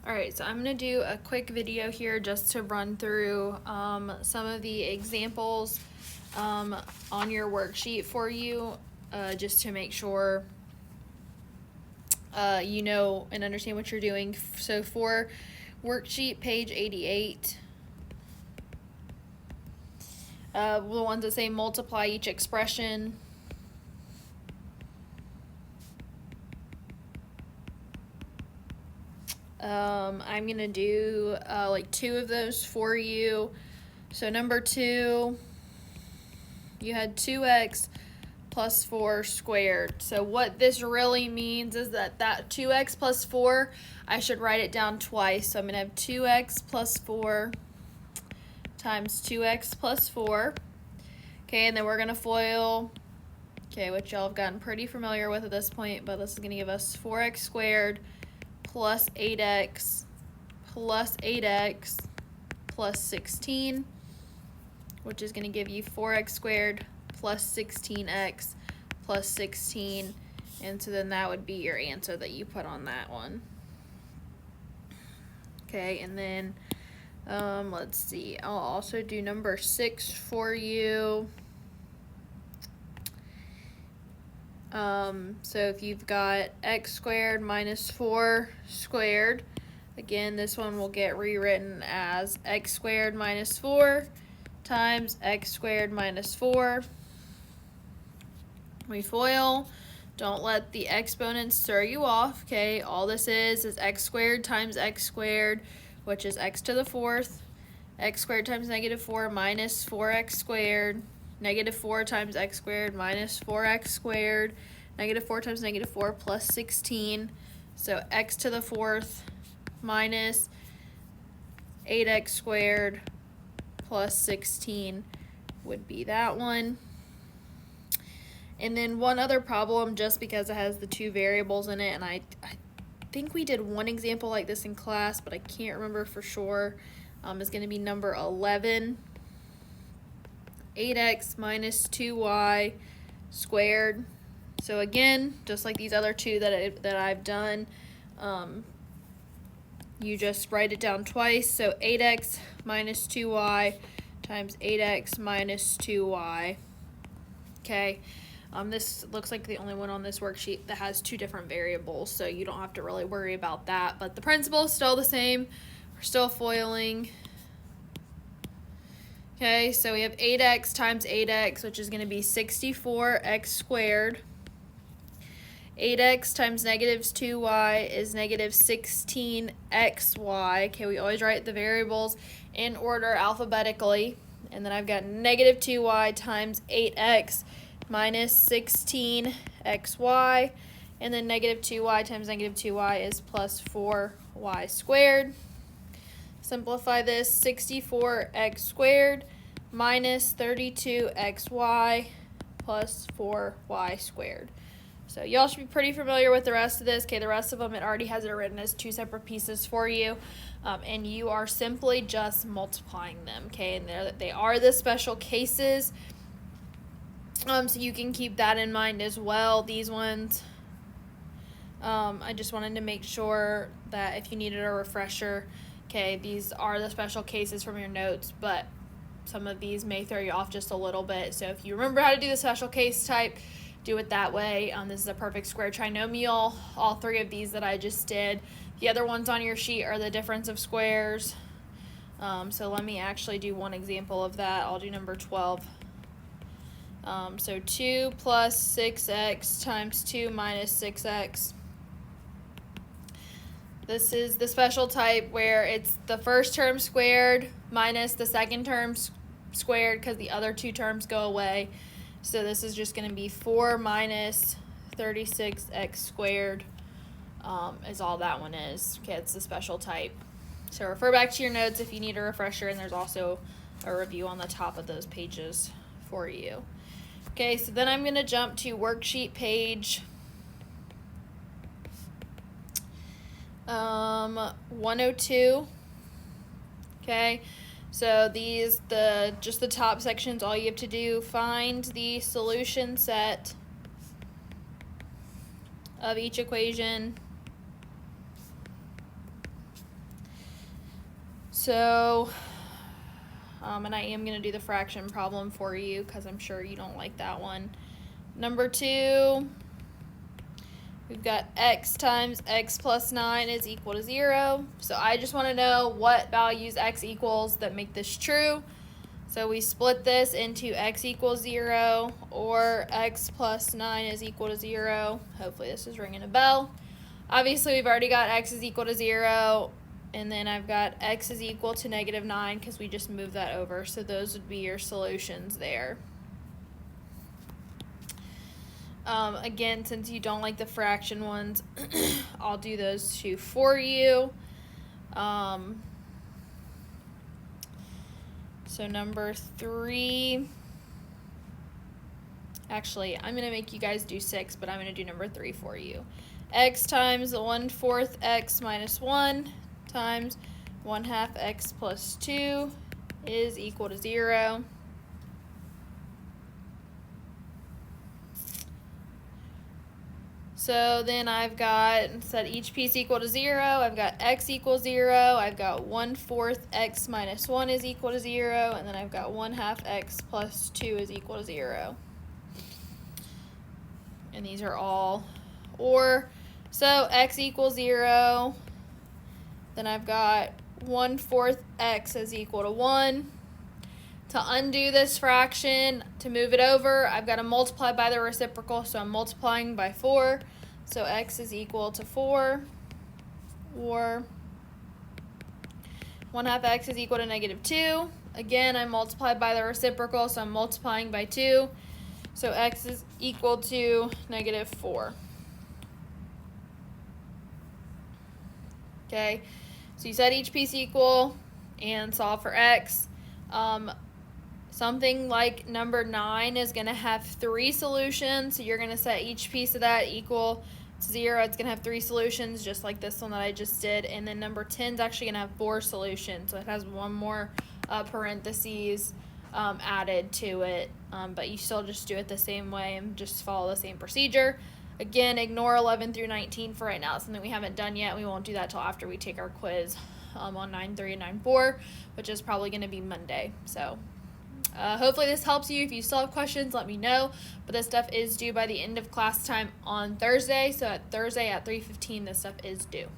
Alright, so I'm going to do a quick video here just to run through some of the examples on your worksheet for you, just to make sure you know and understand what you're doing. So for worksheet page 88, the ones that say multiply each expression, I'm gonna do like 2 of those for you. So number 2, you had 2x plus 4 squared. So what this really means is that 2x plus 4, I should write it down twice. So I'm gonna have 2x plus 4 times 2x plus 4. Okay, and then we're gonna FOIL, okay, which y'all have gotten pretty familiar with at this point, but this is gonna give us 4x squared plus 8x plus 8x plus 16, which is going to give you 4x squared plus 16x plus 16, and so then that would be your answer that you put on that one. Okay, and then let's see, I'll also do number 6 for you. So if you've got x squared minus 4 squared, again, this one will get rewritten as x squared minus 4 times x squared minus 4. We FOIL. Don't let the exponents throw you off, okay? All this is x squared times x squared, which is x to the 4th. X squared times negative 4 minus 4x squared. Negative 4 times x squared minus 4x squared. Negative 4 times negative 4 plus 16. So x to the 4th minus 8x squared plus 16 would be that one. And then one other problem, just because it has the 2 variables in it, and I think we did one example like this in class, but I can't remember for sure, is going to be number 11. 8x minus 2y squared. So again, just like these other 2 that I've done, you just write it down twice. So 8x minus 2y times 8x minus 2y. Okay, this looks like the only one on this worksheet that has 2 different variables, so you don't have to really worry about that. But the principle is still the same. We're still foiling. Okay, so we have 8x times 8x, which is going to be 64x squared. 8x times negative 2y is negative 16xy. Okay, we always write the variables in order alphabetically. And then I've got negative 2y times 8x minus 16xy. And then negative 2y times negative 2y is plus 4y squared. Simplify this, 64x squared minus 32xy plus 4y squared. So y'all should be pretty familiar with the rest of this. Okay, the rest of them, it already has it written as 2 separate pieces for you. And you are simply just multiplying them, okay? And they are the special cases. So you can keep that in mind as well. These ones, I just wanted to make sure that if you needed a refresher, okay, these are the special cases from your notes, but some of these may throw you off just a little bit. So if you remember how to do the special case type, do it that way. This is a perfect square trinomial. All 3 of these that I just did. The other ones on your sheet are the difference of squares. So let me actually do one example of that. I'll do number 12. So 2 plus 6x times 2 minus 6x. This is the special type where it's the first term squared minus the second term squared because the other 2 terms go away. So this is just going to be 4 minus 36x squared is all that one is. Okay, it's the special type. So refer back to your notes if you need a refresher, and there's also a review on the top of those pages for you. Okay, so then I'm going to jump to worksheet page 102. Okay, so these, just the top sections, all you have to do, find the solution set of each equation So, and I am going to do the fraction problem for you because I'm sure you don't like that one. Number 2, we've got x times x plus 9 is equal to 0. So I just want to know what values x equals that make this true. So we split this into x equals 0 or x plus 9 is equal to 0. Hopefully this is ringing a bell. Obviously we've already got x is equal to 0, and then I've got x is equal to negative 9 because we just moved that over. So those would be your solutions there. Again, since you don't like the fraction ones, I'll do those two for you. So number 3, actually, I'm going to make you guys do 6, but I'm going to do number 3 for you. X times 1/4 x minus 1 times 1/2 x plus 2 is equal to 0. So then I've got, set each piece equal to 0, I've got x equals 0, I've got 1/4 x minus 1 is equal to 0, and then I've got 1/2 x plus 2 is equal to 0. And these are all or. So x equals 0, then I've got 1/4 x is equal to 1. To undo this fraction, to move it over, I've got to multiply by the reciprocal, so I'm multiplying by 4. So x is equal to 4, or 1/2 x is equal to negative 2. Again, I multiplied by the reciprocal, so I'm multiplying by 2. So x is equal to negative 4. Okay, so you set each piece equal and solve for x. Something like number 9 is going to have 3 solutions, so you're going to set each piece of that equal to 0. It's going to have 3 solutions, just like this one that I just did. And then number 10 is actually going to have 4 solutions, so it has one more parentheses added to it. But you still just do it the same way and just follow the same procedure. Again, ignore 11 through 19 for right now. It's something we haven't done yet. We won't do that till after we take our quiz on 9.3 and 9.4, which is probably going to be Monday. So hopefully this helps you. If you still have questions, let me know. But this stuff is due by the end of class time on Thursday. So at Thursday at 3:15, this stuff is due.